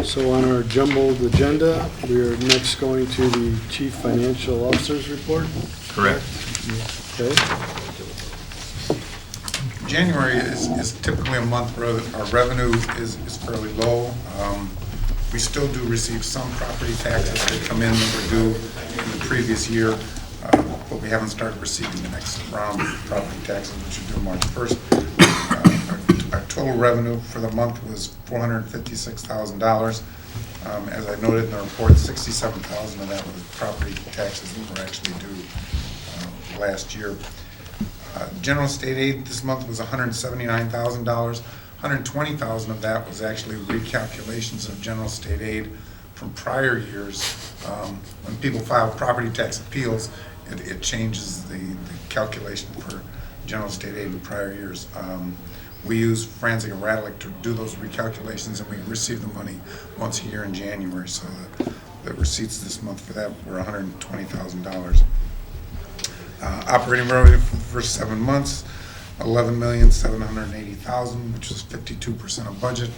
So on our jumbled agenda, we are next going to the Chief Financial Officer's report. Correct. Okay. January is typically a month where our revenue is fairly low. We still do receive some property taxes that come in that were due in the previous year, but we haven't started receiving the next round of property taxes, which are due March 1st. Our total revenue for the month was $456,000. As I noted in the report, $67,000 of that was property taxes that were actually due last year. General state aid this month was $179,000. $120,000 of that was actually recalculations of general state aid from prior years. When people file property tax appeals, it changes the calculation for general state aid in prior years. We use Franzig and Radlick to do those recalculations, and we receive the money once a year in January. So the receipts this month for that were $120,000. Operating revenue for the first 7 months, $11,780,000, which is 52% of budget.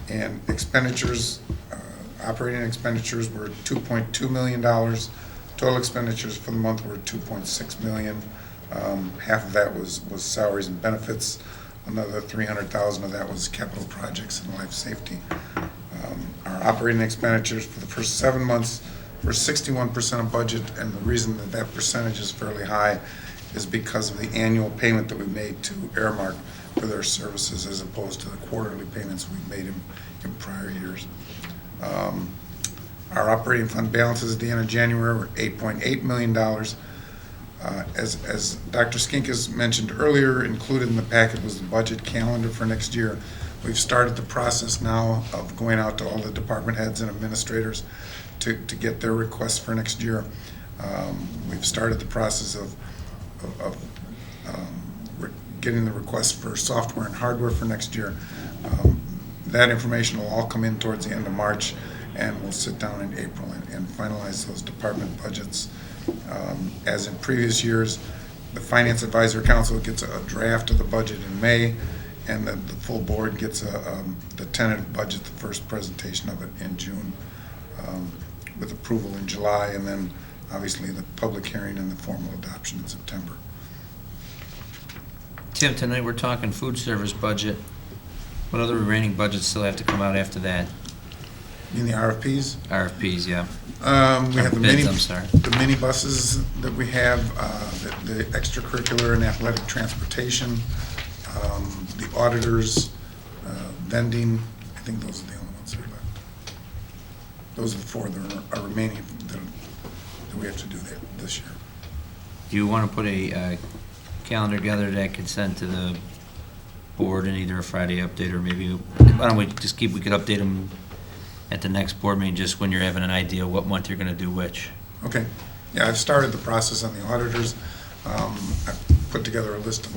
And expenditures, operating expenditures were $2.2 million. Total expenditures for the month were $2.6 million. Half of that was salaries and benefits. Another $300,000 of that was capital projects and life safety. Our operating expenditures for the first 7 months were 61% of budget, and the reason that percentage is fairly high is because of the annual payment that we made to Airmark for their services as opposed to the quarterly payments we made in prior years. Our operating fund balances at the end of January were $8.8 million. As Dr. Skinkis mentioned earlier, included in the packet was the budget calendar for next year. We've started the process now of going out to all the department heads and administrators to get their requests for next year. We've started the process of getting the requests for software and hardware for next year. That information will all come in towards the end of March, and we'll sit down in April and finalize those department budgets. As in previous years, the Finance Advisory Council gets a draft of the budget in May, and the full board gets the tentative budget, the first presentation of it in June, with approval in July, and then obviously the public hearing and the formal adoption in September. Tim, tonight we're talking food service budget. What other remaining budgets still have to come out after that? In the RFPs? RFPs, yeah. We have the I'm mini buses that we have, the extracurricular and athletic transportation, the auditors, vending. I think those are the only ones that are left. Those are the four that are remaining that we have to do this year. Do you want to put a calendar together that could send to the board in either a Friday update, or maybe, why don't we just we could update them at the next board meeting, just when you're having an idea what month you're going to do which. Okay. Yeah, I've started the process on the auditors. I've put together a list of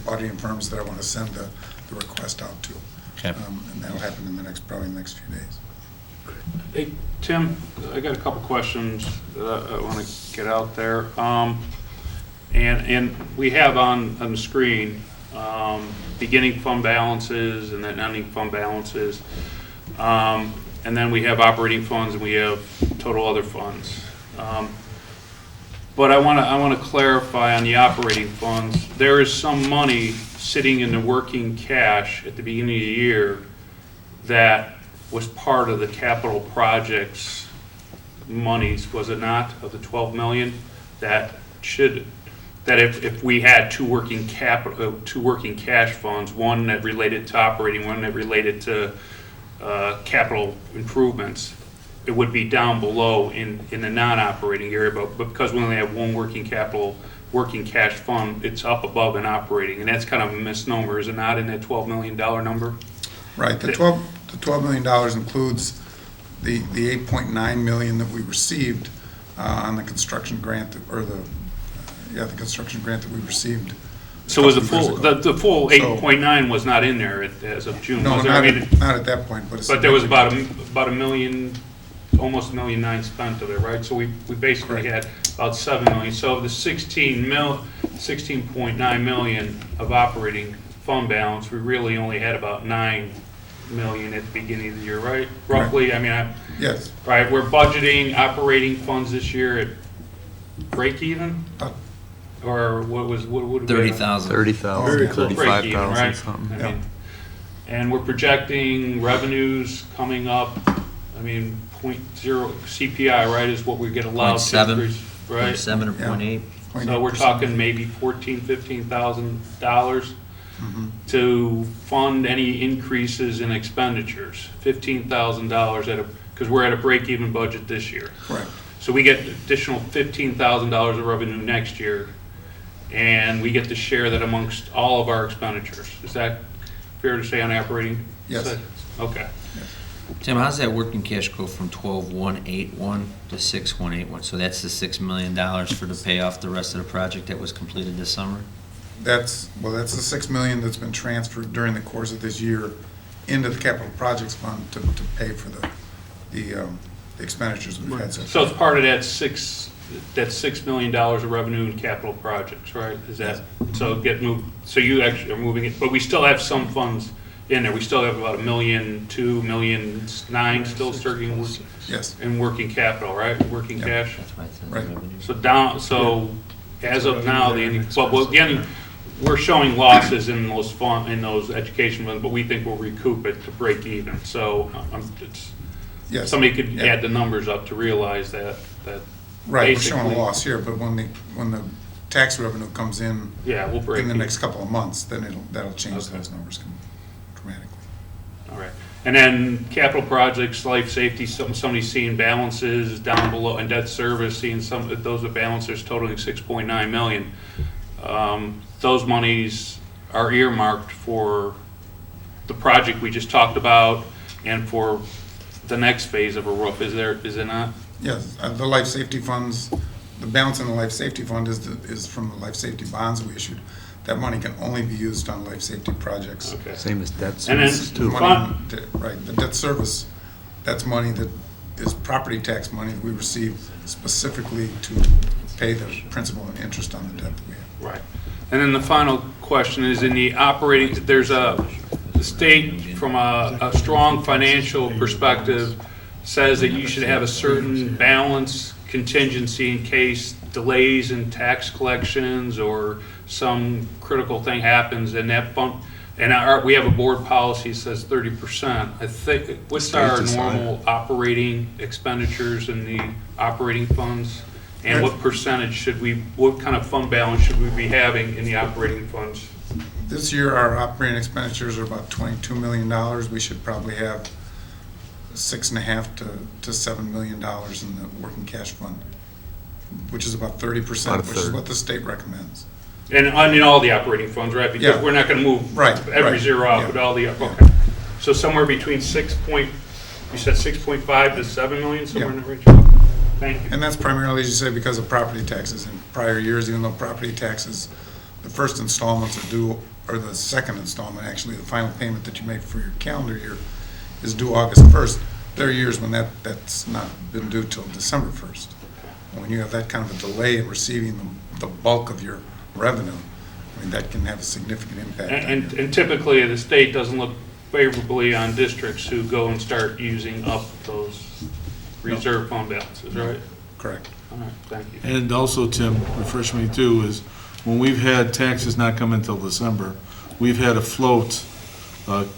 auditing firms that I want to send the request out to. Okay. And that'll happen in probably the next few days. Hey, Tim, I got a couple questions that I want to get out there. And we have on the screen beginning fund balances and then ending fund balances. And then we have operating funds and we have total other funds. But I want to clarify on the operating funds. There is some money sitting in the working cash at the beginning of the year that was part of the capital projects monies, was it not, of the 12 million? That if we had two working cash funds, one that related to operating, one that related to capital improvements, it would be down below in the non-operating area, but because we only have one working cash fund, it's up above in operating, and that's kind of a misnomer, is it not, in that $12 million number? Right. The $12 million includes the $8.9 million that we received on the construction grant, the construction grant that we received. So was the full 8.9 was not in there as of June? No, was not at that point. But there was about a million, almost $1.9 million spent of it, right? So we basically Correct. had about $7 million. So of the 16.9 million of operating fund balance, we really only had about 9 million at the beginning of the year, right? Roughly, I mean, Yes. right, we're budgeting operating funds this year at break even? Or what would we? 30,000. 30,000, Very close. Break even, 35,000 right? something. I mean, and we're projecting revenues coming up, I mean, .0 CPI, right, is what we get allowed to 0.7, increase, right? 0.7 or Yeah. 0.8. So we're talking maybe $14,000-15,000 to fund any increases in expenditures. $15,000 because we're at a break-even budget this year. Correct. So we get additional $15,000 of revenue next year, and we get to share that amongst all of our expenditures. Is that fair to say on operating? Yes. Okay. Tim, how's that working cash go from 12,181 to 6,181? So that's the $6 million for to pay off the rest of the project that was completed this summer? That's the 6 million that's been transferred during the course of this year into the capital projects fund to pay for the expenditures we've had. So it's part of that $6 million of revenue in capital projects, right? Is that, so get moved, so you actually are moving it, but we still have some funds in there. We still have about $1.2 million, $1.9 million still starting Yes. in working capital, right? Working Yeah. cash. That's why it says Right. revenue. So as of now, again, we're showing losses in those education funds, but we think we'll recoup it to break even. So Yes. somebody could Yeah. add the numbers up to realize that Right, we're showing a basically- loss here, but when the tax revenue comes in Yeah, we'll break in the even. next couple of months, then that'll change Okay. those numbers dramatically. All right. And then capital projects, life safety, somebody's seeing balances down below, and debt service, seeing those are balances totaling 6.9 million. Those monies are earmarked for the project we just talked about and for the next phase of a roof, is it not? Yes, the life safety funds, the balance in the life safety fund is from the life safety bonds we issued. That money can only be used on life safety projects. Okay. Same as debt And then- service too. Right, the debt service, that's money that is property tax money that we receive specifically to pay the principal and interest on the debt that we have. Right. And then the final question is in the operating, the state from a strong financial perspective says that you should have a certain balance contingency in case delays in tax collections or some critical thing happens and that bump, and we have a board policy that says 30%. I think, what's our normal operating expenditures in the operating funds? And what percentage what kind of fund balance should we be having in the operating funds? This year, our operating expenditures are about $22 million. We should probably have $6.5 to $7 million in the working cash fund, which is about 30%, About a which is third. what the state recommends. And in all the operating funds, right? Because Yeah. we're not gonna move Right, every right, zero out, yeah. but all the, okay. So somewhere between you said 6.5 to 7 million, somewhere in the range? Thank you. And that's primarily, as you say, because of property taxes. In prior years, even though property taxes, the first installments are due, or the second installment, actually, the final payment that you make for your calendar year is due August 1st. There are years when that's not been due till December 1st. When you have that kind of a delay in receiving the bulk of your revenue, I mean, that can have a significant impact on your. And typically, the state doesn't look favorably on districts who go and start using up those reserve fund balances, right? Correct. All right, thank you. And also, Tim, refresh me too, is when we've had taxes not come until December, we've had a float, working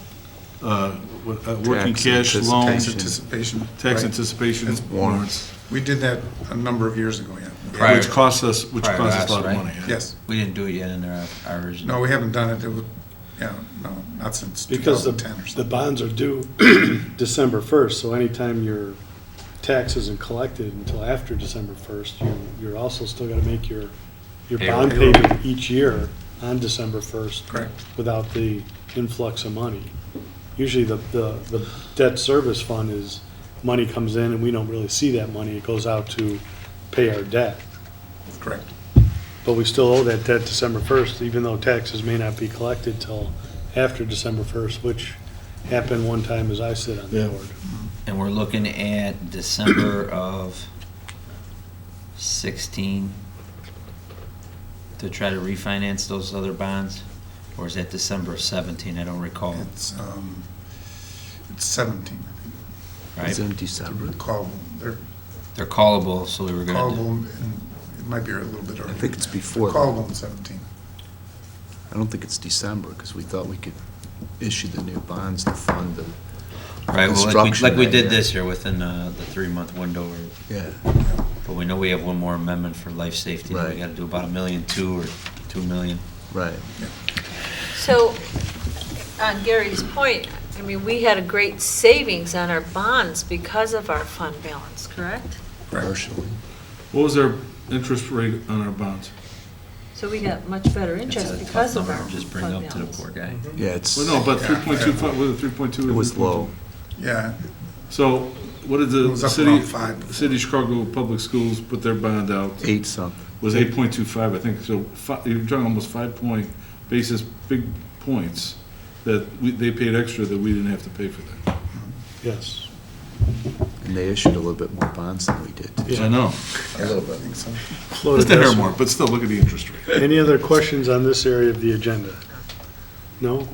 Tax cash Tax loans, anticipation. tax right. anticipation It's warrants, We did that a number of years ago, yeah. Prior- which cost us a prior to lot us, of right? money. yeah. Yes. We didn't do it yet in our original. No, we haven't done it. It would, no, not since Because 2010 or the something. bonds are due December 1st, so anytime your tax isn't collected until after December 1st, you're also still gotta make your bond Payroll. payment each year on December 1st. Correct. Without the influx of money. Usually the debt service fund is, money comes in and we don't really see that money, it goes out to pay our debt. Correct. But we still owe that debt December 1st, even though taxes may not be collected till after December 1st, which happened one time as I sit on the Yeah. board. And we're looking at December of 16 to try to refinance those other bonds? Or is that December of 17? I don't recall. It's, It's 17, It's right? in December. callable. They're They're callable, so we were gonna do. callable, and it might be a little bit early. I think it's before. Callable in 17. I don't think it's December, because we thought we could issue the new bonds to fund the, Right, well, construction like we that did year. this year within the 3-month window, yeah. but we know we have one more amendment for life safety. that We Right. gotta do about $1.2 million or $2 million. Right. So, on Gary's point, I mean, we had a great savings on our bonds because of our fund balance, correct? Partially. What was our interest rate on our bonds? So we got much better It's interest a because tough of our number to just bring fund up to the balance. poor guy. Yeah, it's, Well, no, but Yeah. 3.25, was it 3.2? it was low. Yeah, So what did It the was up city, around 5 the city of Chicago Public Schools put their bond out? 8 something. Was 8.25, I think. So you're talking almost 5 basis, big points that they paid extra that we didn't have to pay for that. Yes. And they issued a little bit more bonds than we did. Yeah. I know. A little I bit. think so. Floated Just a hair decimal. more, but still, look at the interest rate. Any other questions on this area of the agenda? No?